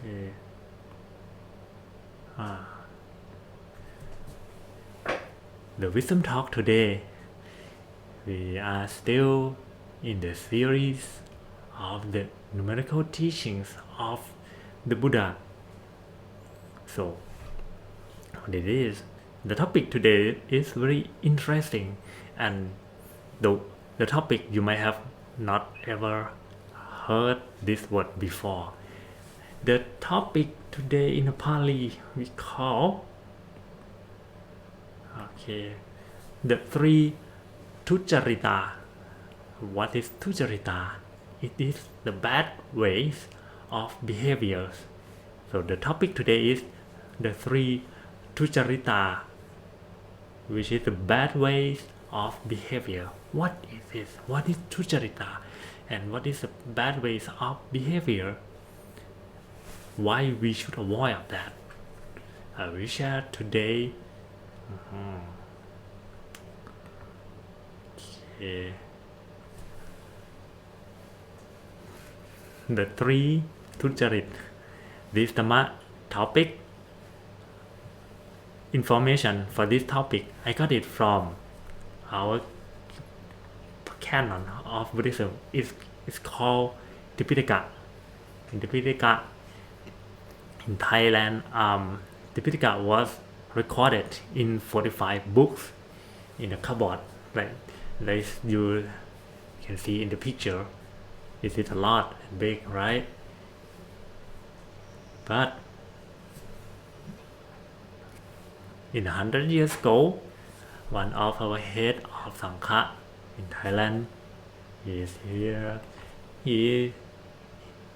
Okay. The wisdom talk today. We are still in the series of the numerical teachings of the Buddha. So, what it is, the topic today is very interesting, and the topic you might have not ever heard this word before. The topic today in Pali we call the three Duccarita. What is Duccarita? It is the bad ways of behaviors. So the topic today is the three Duccarita, which is the bad ways of behavior. What is this? What is Duccarita? And what is the bad ways of behavior? Why we should avoid that? I will share today. Okay. The three Duccarit. This Dhamma topic information for this topic I got it from our canon of Buddhism. It's called Tipitaka. In Tipitaka in Thailand, Tipitaka was recorded in 45 books in a cupboard, right? Like you can see in the picture. It is a lot big, right? But in 100 years ago, one of our head of Sangha in Thailand is here.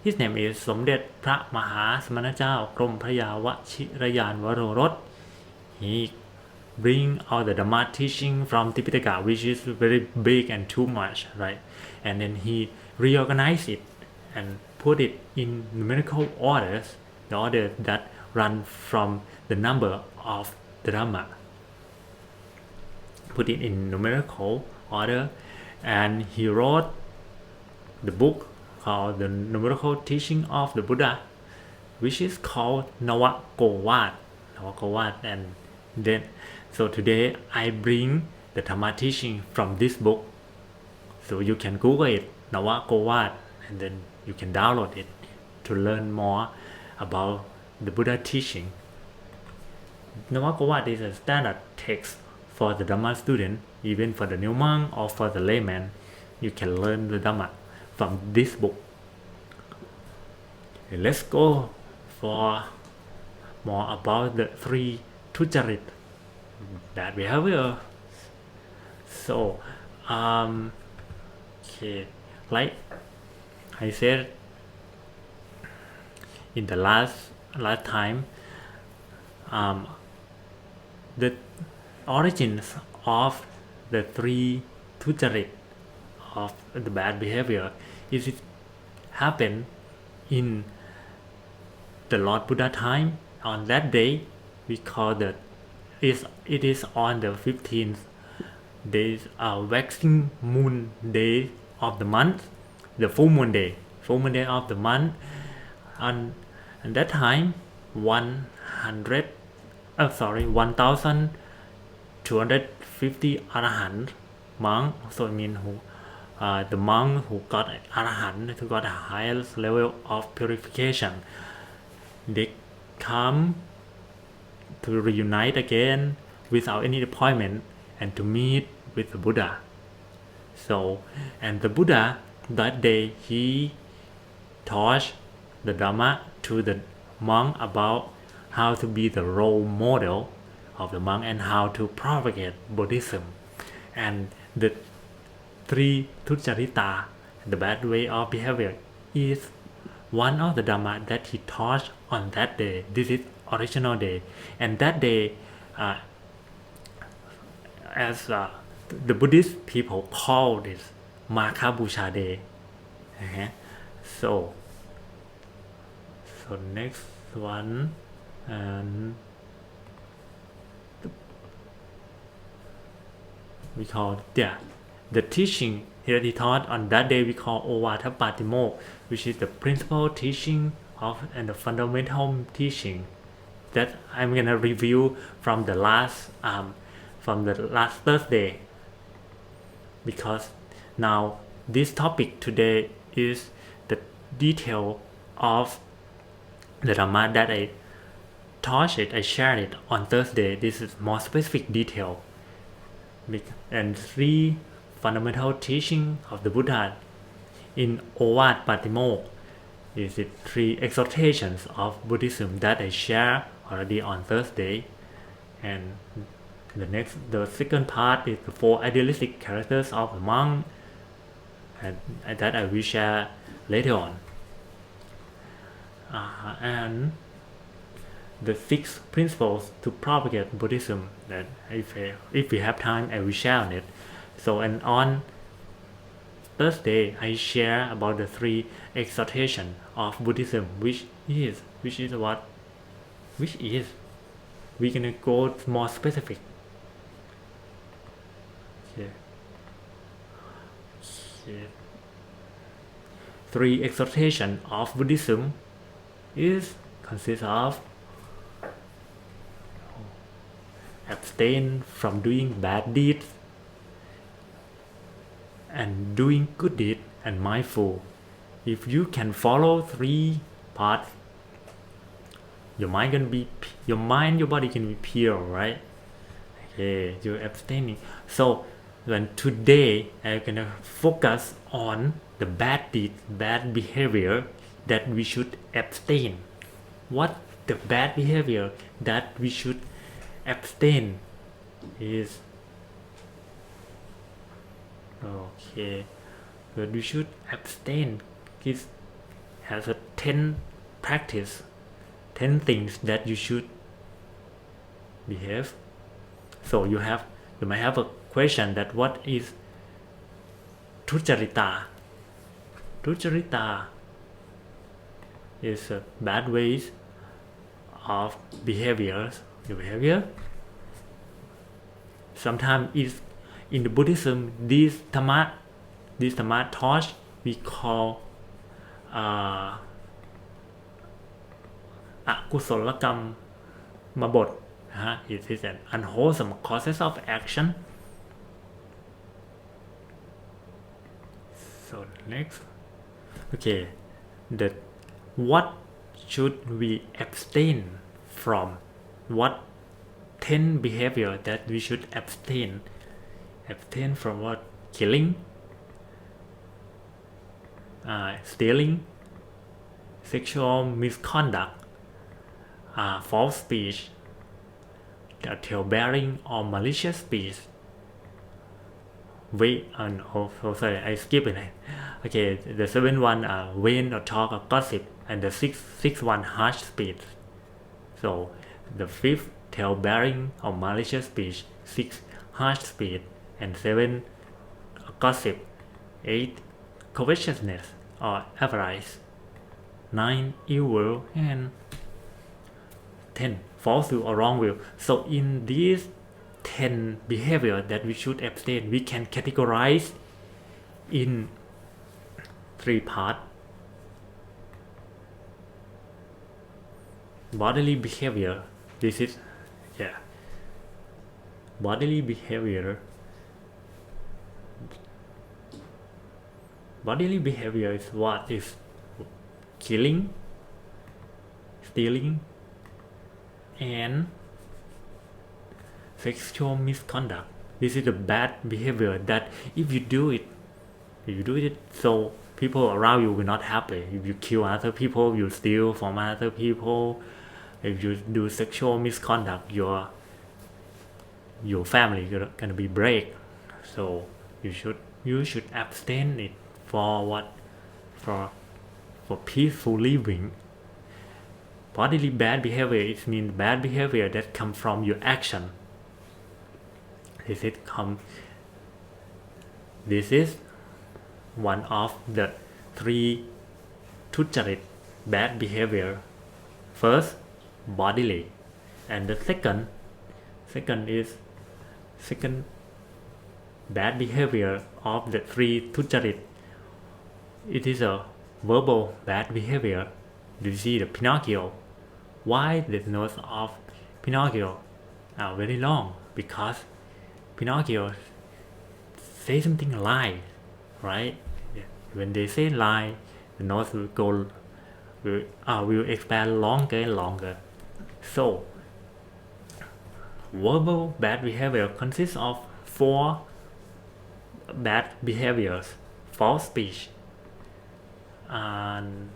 His name is สมเด็จพระมหาสมณเจ้ากรมพระยาวชิรยานวโรรส He bring out the Dhamma teaching from Tipitaka, which is very big and too much, right? And then he reorganized it and put it in numerical orders, the order that run from the number of the Dhamma. Put it in numerical order, and he wrote the book called the numerical teaching of the Buddha, which is called Navakovat. And then so today I bring the Dhamma teaching from this book, so you can Google it, Navakovat, and then you can download it to learn more about the Buddha teaching. Navakovat is a standard text for the Dhamma student, even for the new monk or for the layman. You can learn the Dhamma from this book. Okay, let's go for more about the three Duccarit, bad behavior. So, okay, like I said in the last time, the origins of the three Duccarit of the bad behavior is it happened in the Lord Buddha time. On that day, we call it is on the 15th days, waxing moon day of the month, the full moon day of the month. And that time 1250 arahant monk, so it means the monk who got arahant, who got a highest level of purification, they come to reunite again without any appointment and to meet with the Buddha. So, and the Buddha that day he taught the Dhamma to the monk about how to be the role model of the monk and how to propagate Buddhism. And the three Duccarita, the bad way of behavior, is one of the Dhamma that he taught on that day. This is original day, and that day, as the Buddhist people call this Maka Busha Day. So next one, and we call the teaching here he taught on that day we call Ovata Patimo, which is the principal teaching of and the fundamental teaching that I'm gonna review from the last Thursday, because now this topic today is the detail of the Dhamma that I taught it, I shared it on Thursday. This is more specific detail and 3 fundamental teaching of the Buddha in Ovad Patimokkha. Is it 3 exhortations of Buddhism that I share already on Thursday, and the second part is the 4 idealistic characters of a monk, and that I will share later on, and the 6 principles to propagate Buddhism that if we have time I will share on it. So, and on Thursday I share about the 3 exhortation of Buddhism, which is we're gonna go more specific. Okay. 3 exhortation of Buddhism consists of abstain from doing bad deeds and doing good deeds and mindful. If you can follow 3 parts, your body can be pure, right? Okay, you're abstaining. So when today I'm gonna focus on the bad deeds, bad behavior that we should abstain. What the bad behavior that we should abstain is? Okay, but we should abstain. It has a 10 practice, 10 things that you should behave. So you might have a question that what is Duccarita? Duccarita is bad ways of behaviors. The behavior sometimes is in the Buddhism, this Dhamma taught we call Akusalakam Bot. It is an unwholesome causes of action. So next, okay, what should we abstain from? What 10 behavior that we should abstain? Abstain from what? Killing, stealing, sexual misconduct, false speech, tale-bearing or malicious speech. Sorry, I skip it. Okay, the 7th one, vain or talk or gossip, and the 6th one, harsh speech. So the 5th, tale-bearing or malicious speech, 6th, harsh speech, and 7th, gossip, 8th, covetousness or avarice, 9, ill will, and 10, false will or wrong will. So in these 10 behavior that we should abstain, we can categorize in 3 parts. Bodily behavior, this is bodily behavior. Bodily behavior is what? Is killing, stealing, and sexual misconduct. This is a bad behavior that if you do it, so people around you will not happy. If you kill other people, you steal from other people, if you do sexual misconduct, your family gonna be break. So you should abstain it for what? For peaceful living. Bodily bad behavior, it means bad behavior that come from your action. This is one of the 3 Duccarit bad behavior. First, bodily, and the second bad behavior of the 3 Duccarit. It is a verbal bad behavior. Do you see the Pinocchio? Why the nose of Pinocchio are very long? Because Pinocchio say something lie, right? When they say lie, the nose will expand longer and longer. So verbal bad behavior consists of 4 bad behaviors: false speech, and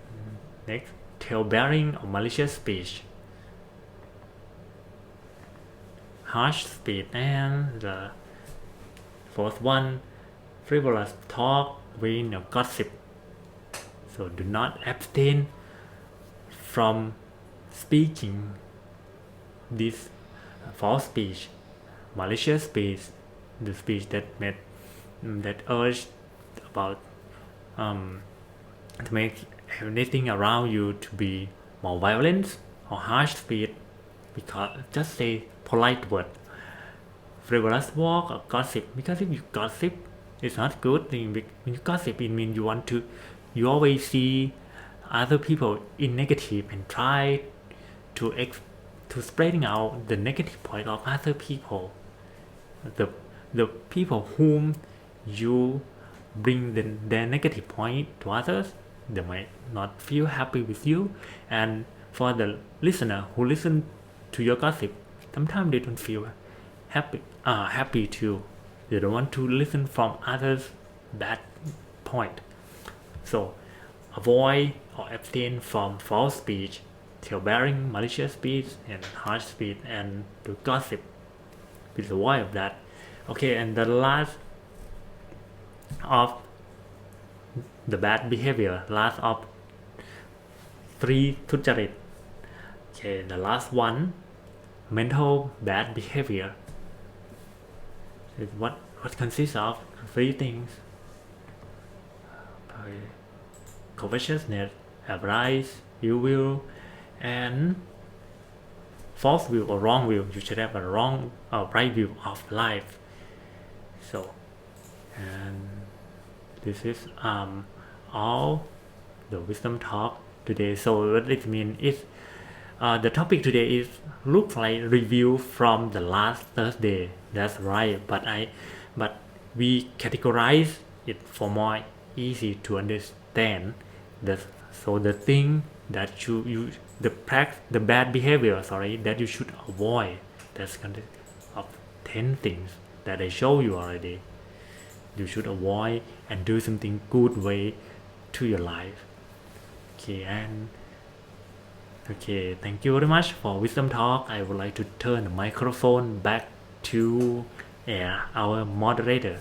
next, tale-bearing or malicious speech, harsh speech, and the fourth one, frivolous talk, vain or gossip. So do not abstain from speaking this false speech, malicious speech, the speech that urged about to make anything around you to be more violent or harsh speech, because just say polite word. Frivolous walk or gossip, because if you gossip, it's not good thing. When you gossip, it means you always see other people in negative and try to spreading out the negative point of other people. The people whom you bring their negative point to others, they might not feel happy with you, and for the listener who listen to your gossip, sometimes they don't feel happy too. They don't want to listen from others' bad point. So avoid or abstain from false speech, tale-bearing, malicious speech, and harsh speech, and to gossip. Please avoid that. Okay, and the last of the bad behavior, last of 3 Duccarita. Okay, the last one, mental bad behavior. Is what consists of 3 things: covetousness, avarice, ill will, and false view or wrong view. You should have a wrong or right view of life. So, and this is all the wisdom talk today. So what it means is the topic today is looks like review from the last Thursday. That's right, but we categorize it for more easy to understand. So the thing that you the bad behavior, that you should avoid. That's kind of 10 things that I show you already. You should avoid and do something good way to your life. Okay, thank you very much for wisdom talk. I would like to turn the microphone back to our moderator.